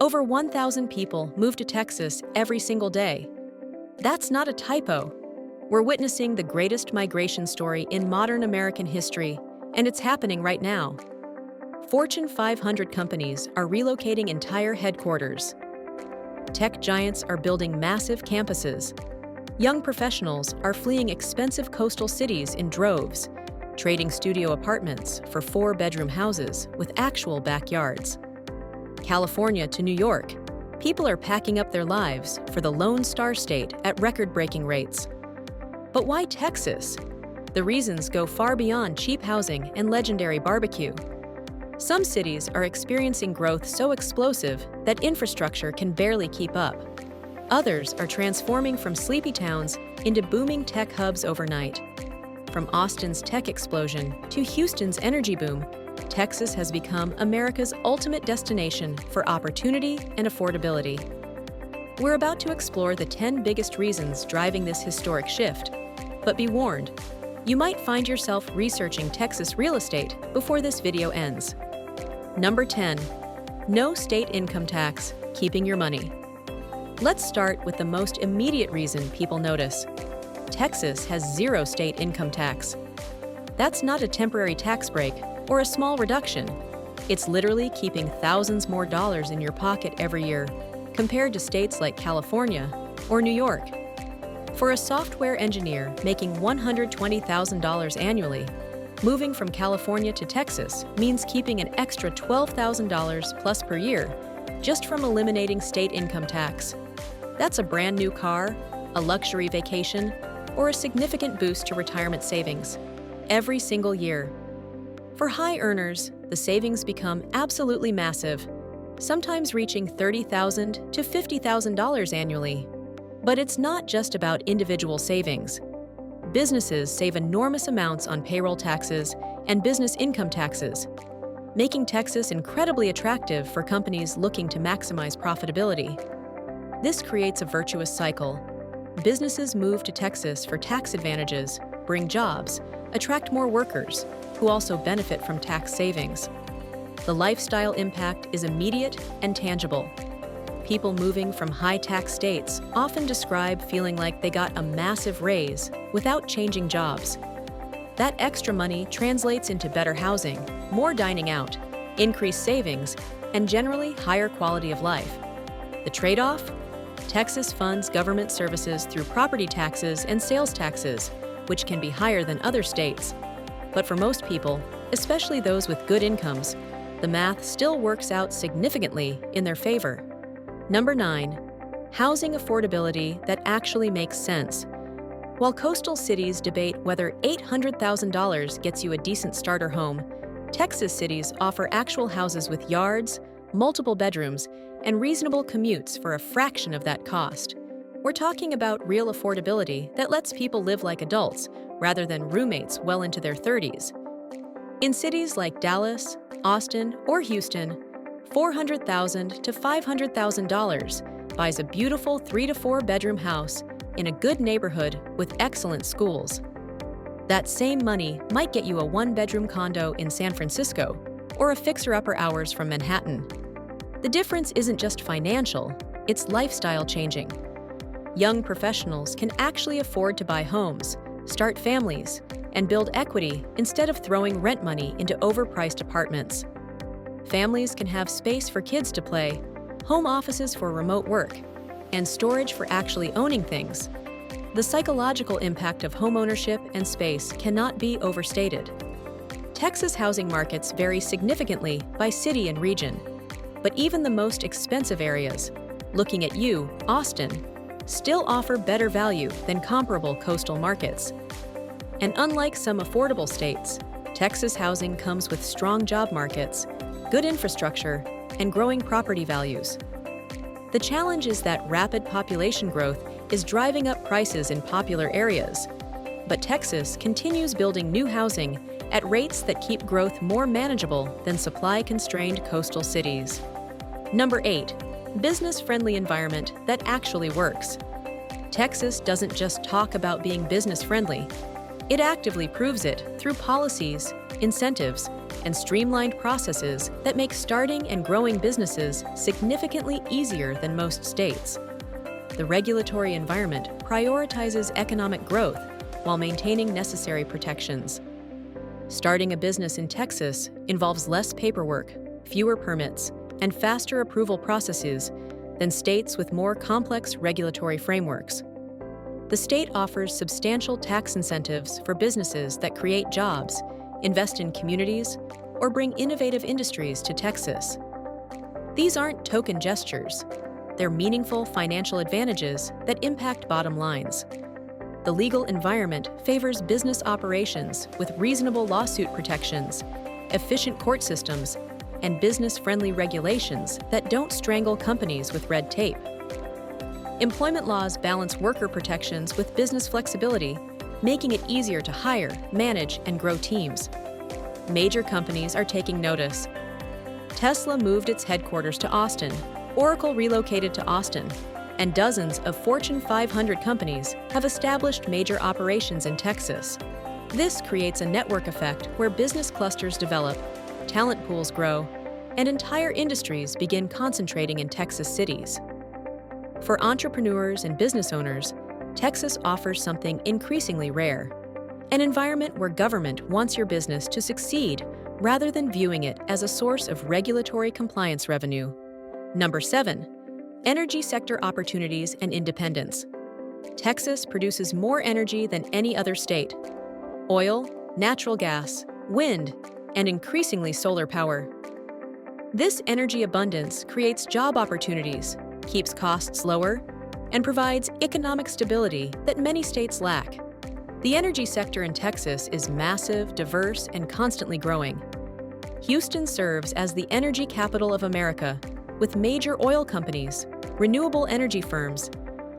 Over 1,000 people move to Texas every single day. That's not a typo. We're witnessing the greatest migration story in modern American history, and it's happening right now. Fortune 500 companies are relocating entire headquarters. Tech giants are building massive campuses. Young professionals are fleeing expensive coastal cities in droves, trading studio apartments for four-bedroom houses with actual backyards. California to New York, people are packing up their lives for the Lone Star State at record-breaking rates. But why Texas? The reasons go far beyond cheap housing and legendary barbecue. Some cities are experiencing growth so explosive that infrastructure can barely keep up. Others are transforming from sleepy towns into booming tech hubs overnight. From Austin's tech explosion to Houston's energy boom, Texas has become America's ultimate destination for opportunity and affordability. We're about to explore the 10 biggest reasons driving this historic shift. But be warned, you might find yourself researching Texas real estate before this video ends. Number 10. No state income tax, keeping your money. Let's start with the most immediate reason people notice. Texas has zero state income tax. That's not a temporary tax break or a small reduction. It's literally keeping thousands more dollars in your pocket every year, compared to states like California or New York. For a software engineer making $120,000 annually, moving from California to Texas means keeping an extra $12,000 plus per year just from eliminating state income tax. That's a brand new car, a luxury vacation, or a significant boost to retirement savings every single year. For high earners, the savings become absolutely massive, sometimes reaching $30,000 to $50,000 annually. But it's not just about individual savings. Businesses save enormous amounts on payroll taxes and business income taxes, making Texas incredibly attractive for companies looking to maximize profitability. This creates a virtuous cycle. Businesses move to Texas for tax advantages, bring jobs, attract more workers, who also benefit from tax savings. The lifestyle impact is immediate and tangible. People moving from high-tax states often describe feeling like they got a massive raise without changing jobs. That extra money translates into better housing, more dining out, increased savings, and generally higher quality of life. The trade-off? Texas funds government services through property taxes and sales taxes, which can be higher than other states. But for most people, especially those with good incomes, the math still works out significantly in their favor. Number 9. Housing affordability that actually makes sense. While coastal cities debate whether $800,000 gets you a decent starter home, Texas cities offer actual houses with yards, multiple bedrooms, and reasonable commutes for a fraction of that cost. We're talking about real affordability that lets people live like adults rather than roommates well into their 30s. In cities like Dallas, Austin, or Houston, $400,000 to $500,000 buys a beautiful 3 to 4 bedroom house in a good neighborhood with excellent schools. That same money might get you a 1-bedroom condo in San Francisco or a fixer-upper hours from Manhattan. The difference isn't just financial, it's lifestyle changing. Young professionals can actually afford to buy homes, start families, and build equity instead of throwing rent money into overpriced apartments. Families can have space for kids to play, home offices for remote work, and storage for actually owning things. The psychological impact of homeownership and space cannot be overstated. Texas housing markets vary significantly by city and region, but even the most expensive areas, looking at you, Austin, still offer better value than comparable coastal markets. And unlike some affordable states, Texas housing comes with strong job markets, good infrastructure, and growing property values. The challenge is that rapid population growth is driving up prices in popular areas, but Texas continues building new housing at rates that keep growth more manageable than supply-constrained coastal cities. Number 8. Business-friendly environment that actually works. Texas doesn't just talk about being business-friendly. It actively proves it through policies, incentives, and streamlined processes that make starting and growing businesses significantly easier than most states. The regulatory environment prioritizes economic growth while maintaining necessary protections. Starting a business in Texas involves less paperwork, fewer permits, and faster approval processes than states with more complex regulatory frameworks. The state offers substantial tax incentives for businesses that create jobs, invest in communities, or bring innovative industries to Texas. These aren't token gestures. They're meaningful financial advantages that impact bottom lines. The legal environment favors business operations with reasonable lawsuit protections, efficient court systems, and business-friendly regulations that don't strangle companies with red tape. Employment laws balance worker protections with business flexibility, making it easier to hire, manage, and grow teams. Major companies are taking notice. Tesla moved its headquarters to Austin, Oracle relocated to Austin, and dozens of Fortune 500 companies have established major operations in Texas. This creates a network effect where business clusters develop, talent pools grow, and entire industries begin concentrating in Texas cities. For entrepreneurs and business owners, Texas offers something increasingly rare: an environment where government wants your business to succeed rather than viewing it as a source of regulatory compliance revenue. Number 7. Energy sector opportunities and independence. Texas produces more energy than any other state: oil, natural gas, wind, and increasingly solar power. This energy abundance creates job opportunities, keeps costs lower, and provides economic stability that many states lack. The energy sector in Texas is massive, diverse, and constantly growing. Houston serves as the energy capital of America, with major oil companies, renewable energy firms,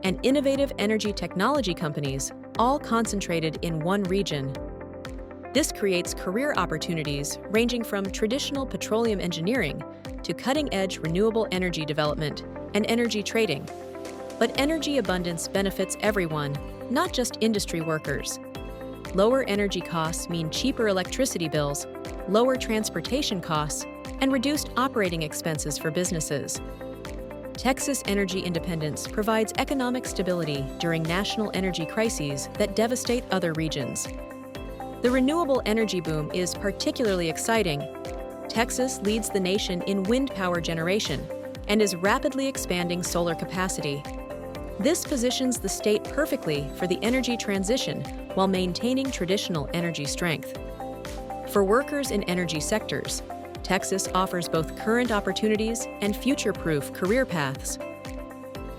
and innovative energy technology companies all concentrated in one region. This creates career opportunities ranging from traditional petroleum engineering to cutting-edge renewable energy development and energy trading. But energy abundance benefits everyone, not just industry workers. Lower energy costs mean cheaper electricity bills, lower transportation costs, and reduced operating expenses for businesses. Texas energy independence provides economic stability during national energy crises that devastate other regions. The renewable energy boom is particularly exciting. Texas leads the nation in wind power generation and is rapidly expanding solar capacity. This positions the state perfectly for the energy transition while maintaining traditional energy strength. For workers in energy sectors, Texas offers both current opportunities and future-proof career paths.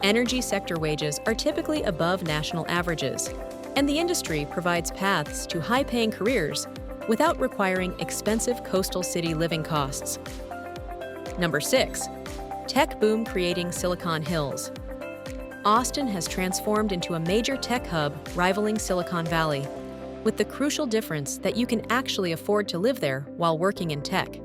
Energy sector wages are typically above national averages, and the industry provides paths to high-paying careers without requiring expensive coastal city living costs. Number 6. Tech boom creating Silicon Hills. Austin has transformed into a major tech hub rivaling Silicon Valley, with the crucial difference that you can actually afford to live there while working in tech.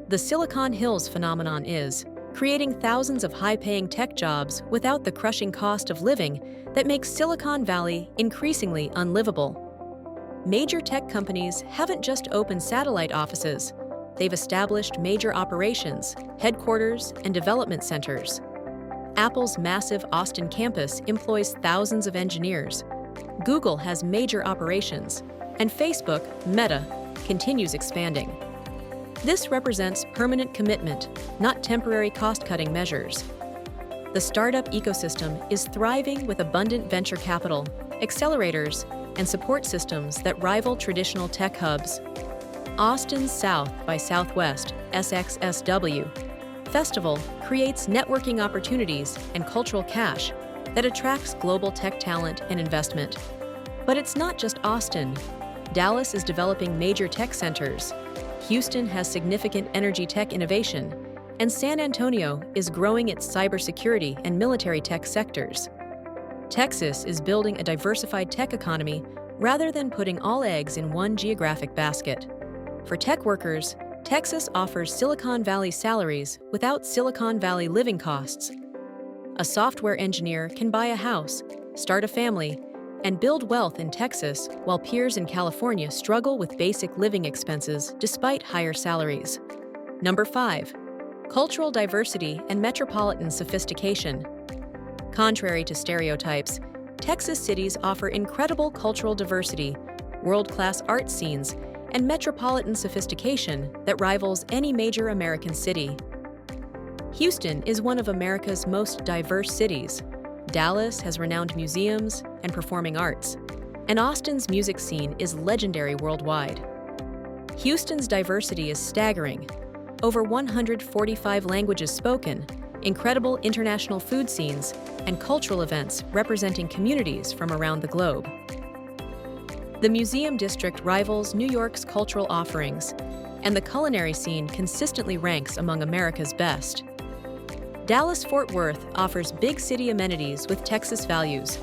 The Silicon Hills phenomenon is creating thousands of high-paying tech jobs without the crushing cost of living that makes Silicon Valley increasingly unlivable. Major tech companies haven't just opened satellite offices. They've established major operations, headquarters, and development centers. Apple's massive Austin campus employs thousands of engineers. Google has major operations, and Facebook, Meta, continues expanding. This represents permanent commitment, not temporary cost-cutting measures. The startup ecosystem is thriving with abundant venture capital, accelerators, and support systems that rival traditional tech hubs. Austin's South by Southwest (SXSW) Festival creates networking opportunities and cultural cash that attracts global tech talent and investment. But it's not just Austin. Dallas is developing major tech centers. Houston has significant energy tech innovation, and San Antonio is growing its cybersecurity and military tech sectors. Texas is building a diversified tech economy rather than putting all eggs in one geographic basket. For tech workers, Texas offers Silicon Valley salaries without Silicon Valley living costs. A software engineer can buy a house, start a family, and build wealth in Texas while peers in California struggle with basic living expenses despite higher salaries. Number 5. Cultural diversity and metropolitan sophistication. Contrary to stereotypes, Texas cities offer incredible cultural diversity, world-class art scenes, and metropolitan sophistication that rivals any major American city. Houston is one of America's most diverse cities. Dallas has renowned museums and performing arts, and Austin's music scene is legendary worldwide. Houston's diversity is staggering. Over 145 languages spoken, incredible international food scenes, and cultural events representing communities from around the globe. The museum district rivals New York's cultural offerings, and the culinary scene consistently ranks among America's best. Dallas-Fort Worth offers big city amenities with Texas values: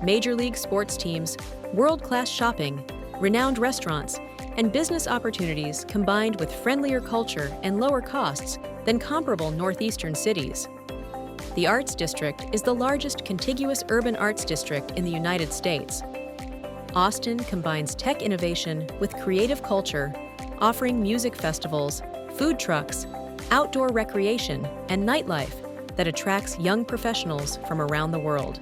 major league sports teams, world-class shopping, renowned restaurants, and business opportunities combined with friendlier culture and lower costs than comparable northeastern cities. The Arts District is the largest contiguous urban arts district in the United States. Austin combines tech innovation with creative culture, offering music festivals, food trucks, outdoor recreation, and nightlife that attracts young professionals from around the world.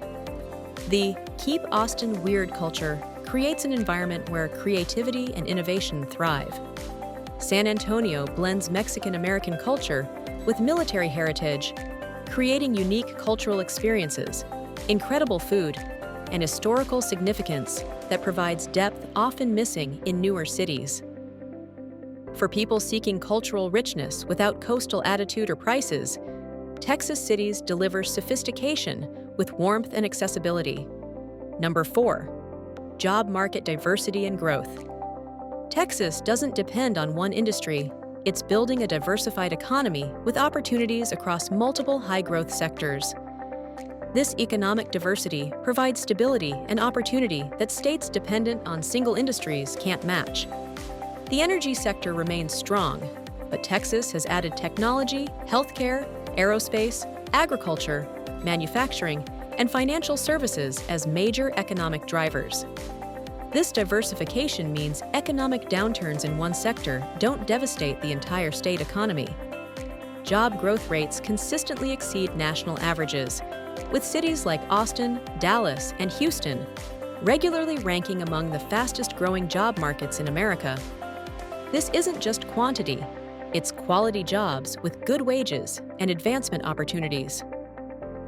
The Keep Austin Weird culture creates an environment where creativity and innovation thrive. San Antonio blends Mexican-American culture with military heritage, creating unique cultural experiences, incredible food, and historical significance that provides depth often missing in newer cities. For people seeking cultural richness without coastal attitude or prices, Texas cities deliver sophistication with warmth and accessibility. Number 4. Job market diversity and growth. Texas doesn't depend on one industry. It's building a diversified economy with opportunities across multiple high-growth sectors. This economic diversity provides stability and opportunity that states dependent on single industries can't match. The energy sector remains strong, but Texas has added technology, healthcare, aerospace, agriculture, manufacturing, and financial services as major economic drivers. This diversification means economic downturns in one sector don't devastate the entire state economy. Job growth rates consistently exceed national averages, with cities like Austin, Dallas, and Houston regularly ranking among the fastest-growing job markets in America. This isn't just quantity, it's quality jobs with good wages and advancement opportunities.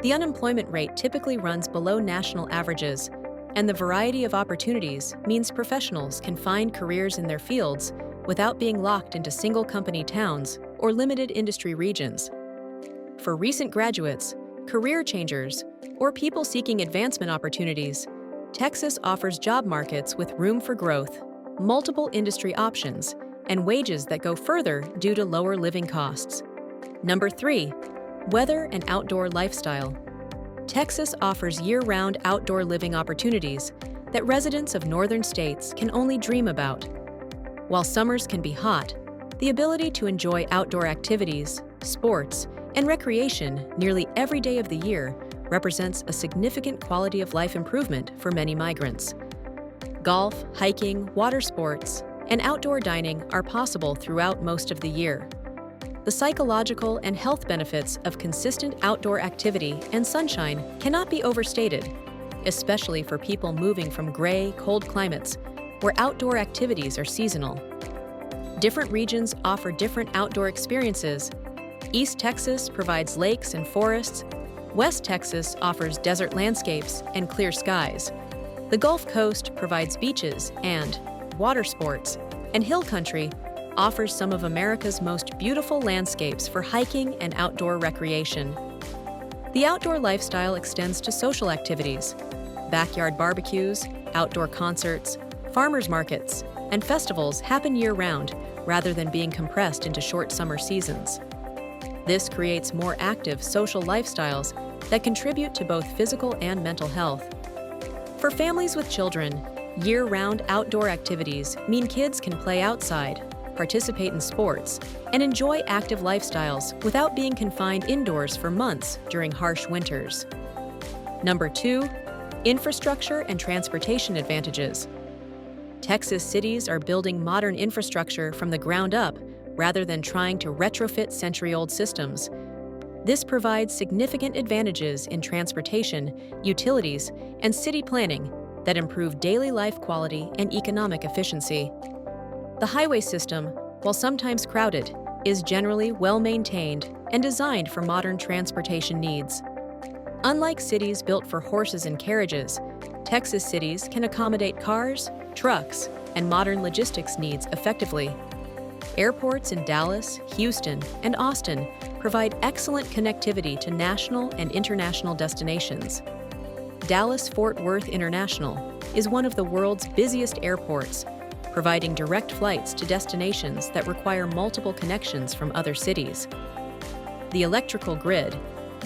The unemployment rate typically runs below national averages, and the variety of opportunities means professionals can find careers in their fields without being locked into single-company towns or limited industry regions. For recent graduates, career changers, or people seeking advancement opportunities, Texas offers job markets with room for growth, multiple industry options, and wages that go further due to lower living costs. Number 3. Weather and outdoor lifestyle. Texas offers year-round outdoor living opportunities that residents of northern states can only dream about. While summers can be hot, the ability to enjoy outdoor activities, sports, and recreation nearly every day of the year represents a significant quality of life improvement for many migrants. Golf, hiking, water sports, and outdoor dining are possible throughout most of the year. The psychological and health benefits of consistent outdoor activity and sunshine cannot be overstated, especially for people moving from gray, cold climates where outdoor activities are seasonal. Different regions offer different outdoor experiences. East Texas provides lakes and forests. West Texas offers desert landscapes and clear skies. The Gulf Coast provides beaches and water sports, and Hill Country offers some of America's most beautiful landscapes for hiking and outdoor recreation. The outdoor lifestyle extends to social activities. Backyard barbecues, outdoor concerts, farmers markets, and festivals happen year-round rather than being compressed into short summer seasons. This creates more active social lifestyles that contribute to both physical and mental health. For families with children, year-round outdoor activities mean kids can play outside, participate in sports, and enjoy active lifestyles without being confined indoors for months during harsh winters. Number 2. Infrastructure and transportation advantages. Texas cities are building modern infrastructure from the ground up rather than trying to retrofit century-old systems. This provides significant advantages in transportation, utilities, and city planning that improve daily life quality and economic efficiency. The highway system, while sometimes crowded, is generally well-maintained and designed for modern transportation needs. Unlike cities built for horses and carriages, Texas cities can accommodate cars, trucks, and modern logistics needs effectively. Airports in Dallas, Houston, and Austin provide excellent connectivity to national and international destinations. Dallas-Fort Worth International is one of the world's busiest airports, providing direct flights to destinations that require multiple connections from other cities. The electrical grid,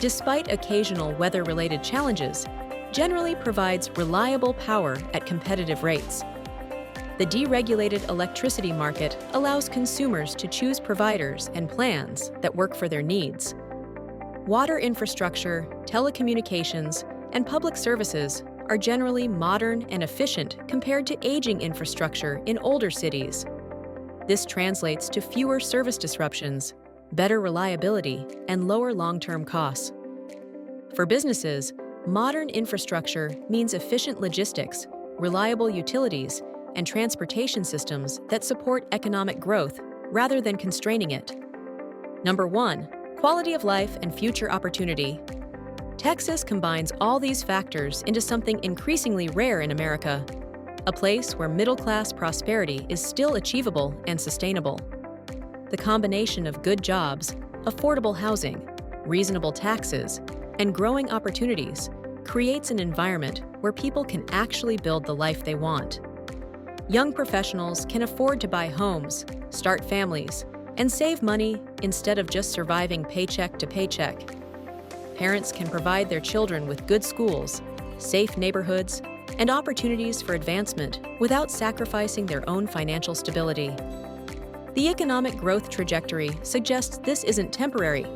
despite occasional weather-related challenges, generally provides reliable power at competitive rates. The deregulated electricity market allows consumers to choose providers and plans that work for their needs. Water infrastructure, telecommunications, and public services are generally modern and efficient compared to aging infrastructure in older cities. This translates to fewer service disruptions, better reliability, and lower long-term costs. For businesses, modern infrastructure means efficient logistics, reliable utilities, and transportation systems that support economic growth rather than constraining it. Number 1, quality of life and future opportunity. Texas combines all these factors into something increasingly rare in America, a place where middle-class prosperity is still achievable and sustainable. The combination of good jobs, affordable housing, reasonable taxes, and growing opportunities creates an environment where people can actually build the life they want. Young professionals can afford to buy homes, start families, and save money instead of just surviving paycheck to paycheck. Parents can provide their children with good schools, safe neighborhoods, and opportunities for advancement without sacrificing their own financial stability. The economic growth trajectory suggests this isn't temporary.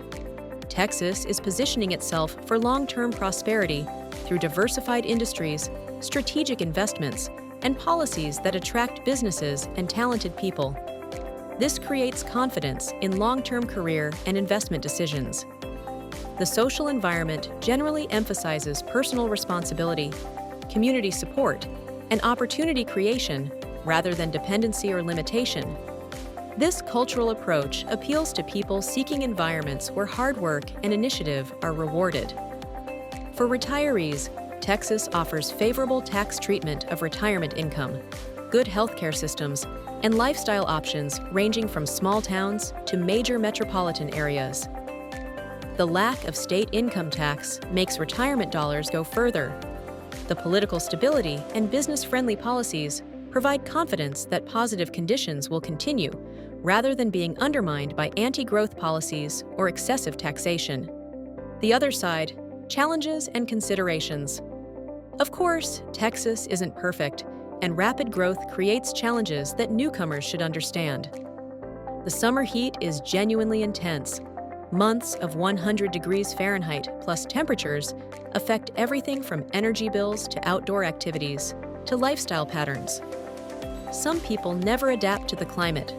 Texas is positioning itself for long-term prosperity through diversified industries, strategic investments, and policies that attract businesses and talented people. This creates confidence in long-term career and investment decisions. The social environment generally emphasizes personal responsibility, community support, and opportunity creation rather than dependency or limitation. This cultural approach appeals to people seeking environments where hard work and initiative are rewarded. For retirees, Texas offers favorable tax treatment of retirement income, good healthcare systems, and lifestyle options ranging from small towns to major metropolitan areas. The lack of state income tax makes retirement dollars go further. The political stability and business-friendly policies provide confidence that positive conditions will continue, rather than being undermined by anti-growth policies or excessive taxation. The other side, challenges and considerations. Of course, Texas isn't perfect, and rapid growth creates challenges that newcomers should understand. The summer heat is genuinely intense. Months of 100 degrees Fahrenheit plus temperatures affect everything from energy bills to outdoor activities to lifestyle patterns. Some people never adapt to the climate.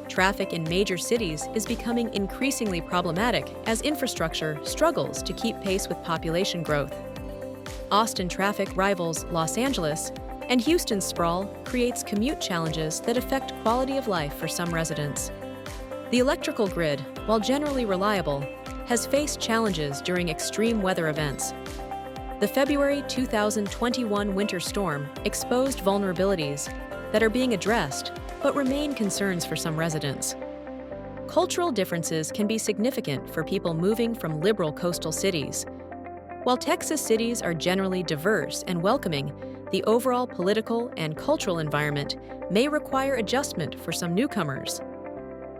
Traffic in major cities is becoming increasingly problematic as infrastructure struggles to keep pace with population growth. Austin traffic rivals Los Angeles, and Houston's sprawl creates commute challenges that affect quality of life for some residents. The electrical grid, while generally reliable, has faced challenges during extreme weather events. The February 2021 winter storm exposed vulnerabilities that are being addressed but remain concerns for some residents. Cultural differences can be significant for people moving from liberal coastal cities. While Texas cities are generally diverse and welcoming, the overall political and cultural environment may require adjustment for some newcomers.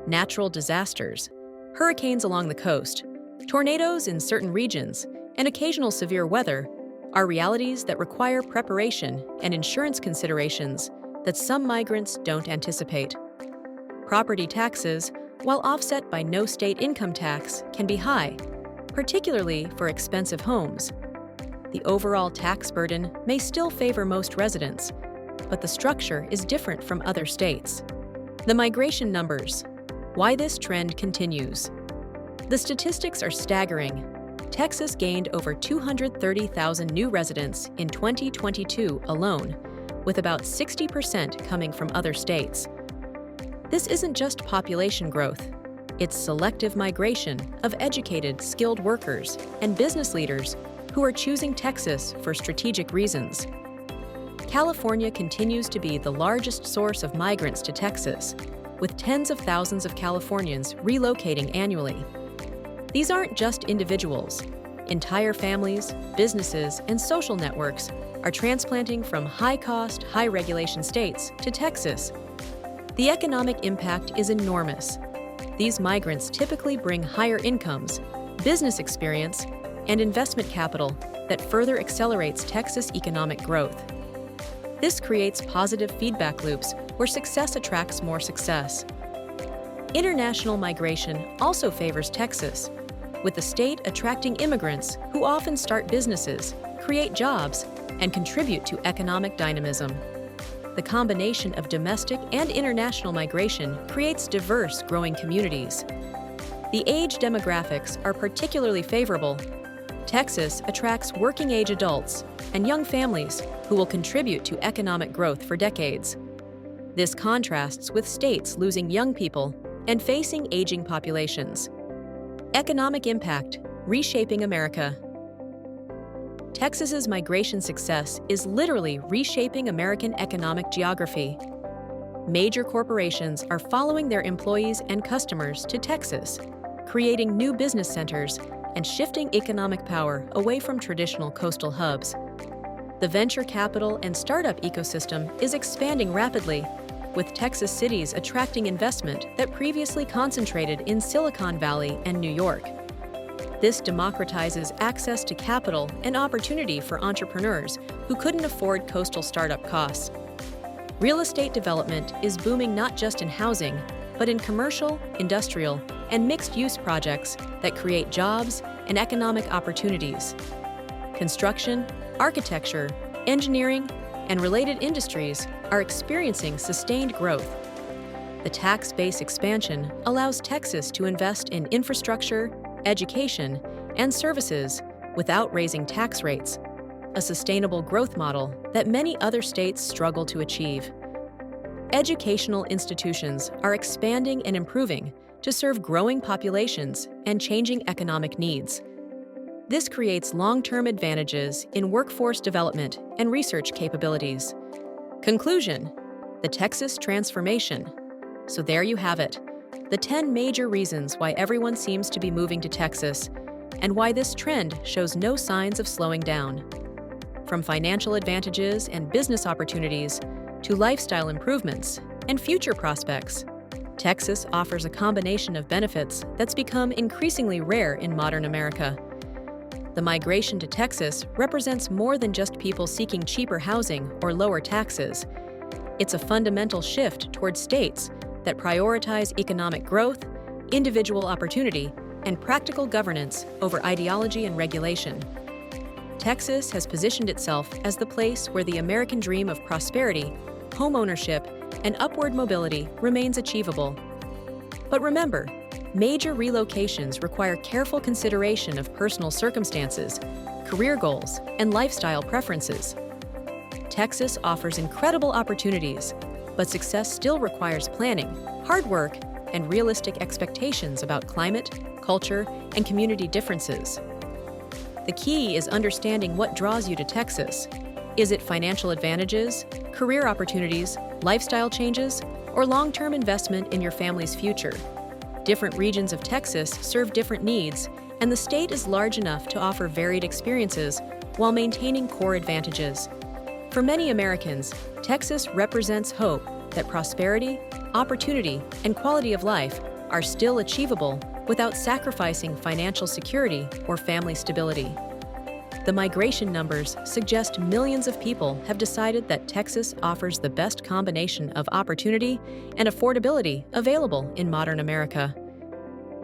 Natural disasters, hurricanes along the coast, tornadoes in certain regions, and occasional severe weather are realities that require preparation and insurance considerations that some migrants don't anticipate. Property taxes, while offset by no state income tax, can be high, particularly for expensive homes. The overall tax burden may still favor most residents, but the structure is different from other states. The migration numbers. Why this trend continues. The statistics are staggering. Texas gained over 230,000 new residents in 2022 alone, with about 60% coming from other states. This isn't just population growth. It's selective migration of educated, skilled workers and business leaders who are choosing Texas for strategic reasons. California continues to be the largest source of migrants to Texas, with tens of thousands of Californians relocating annually. These aren't just individuals. Entire families, businesses, and social networks are transplanting from high-cost, high-regulation states to Texas. The economic impact is enormous. These migrants typically bring higher incomes, business experience, and investment capital that further accelerates Texas economic growth. This creates positive feedback loops where success attracts more success. International migration also favors Texas, with the state attracting immigrants who often start businesses, create jobs, and contribute to economic dynamism. The combination of domestic and international migration creates diverse, growing communities. The age demographics are particularly favorable. Texas attracts working-age adults and young families who will contribute to economic growth for decades. This contrasts with states losing young people and facing aging populations. Economic impact, reshaping America. Texas's migration success is literally reshaping American economic geography. Major corporations are following their employees and customers to Texas, creating new business centers and shifting economic power away from traditional coastal hubs. The venture capital and startup ecosystem is expanding rapidly, with Texas cities attracting investment that previously concentrated in Silicon Valley and New York. This democratizes access to capital and opportunity for entrepreneurs who couldn't afford coastal startup costs. Real estate development is booming not just in housing, but in commercial, industrial, and mixed-use projects that create jobs and economic opportunities. Construction, architecture, engineering, and related industries are experiencing sustained growth. The tax base expansion allows Texas to invest in infrastructure, education, and services without raising tax rates, a sustainable growth model that many other states struggle to achieve. Educational institutions are expanding and improving to serve growing populations and changing economic needs. This creates long-term advantages in workforce development and research capabilities. Conclusion: the Texas transformation. So there you have it, the 10 major reasons why everyone seems to be moving to Texas, and why this trend shows no signs of slowing down. From financial advantages and business opportunities to lifestyle improvements and future prospects, Texas offers a combination of benefits that's become increasingly rare in modern America. The migration to Texas represents more than just people seeking cheaper housing or lower taxes. It's a fundamental shift towards states that prioritize economic growth, individual opportunity, and practical governance over ideology and regulation. Texas has positioned itself as the place where the American dream of prosperity, homeownership, and upward mobility remains achievable. But remember, major relocations require careful consideration of personal circumstances, career goals, and lifestyle preferences. Texas offers incredible opportunities, but success still requires planning, hard work, and realistic expectations about climate, culture, and community differences. The key is understanding what draws you to Texas. Is it financial advantages, career opportunities, lifestyle changes, or long-term investment in your family's future? Different regions of Texas serve different needs, and the state is large enough to offer varied experiences while maintaining core advantages. For many Americans, Texas represents hope that prosperity, opportunity, and quality of life are still achievable without sacrificing financial security or family stability. The migration numbers suggest millions of people have decided that Texas offers the best combination of opportunity and affordability available in modern America.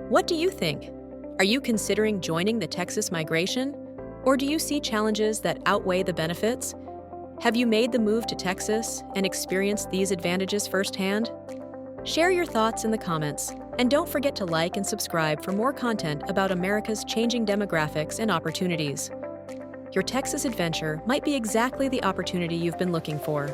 What do you think? Are you considering joining the Texas migration? Or do you see challenges that outweigh the benefits? Have you made the move to Texas and experienced these advantages firsthand? Share your thoughts in the comments, and don't forget to like and subscribe for more content about America's changing demographics and opportunities. Your Texas adventure might be exactly the opportunity you've been looking for.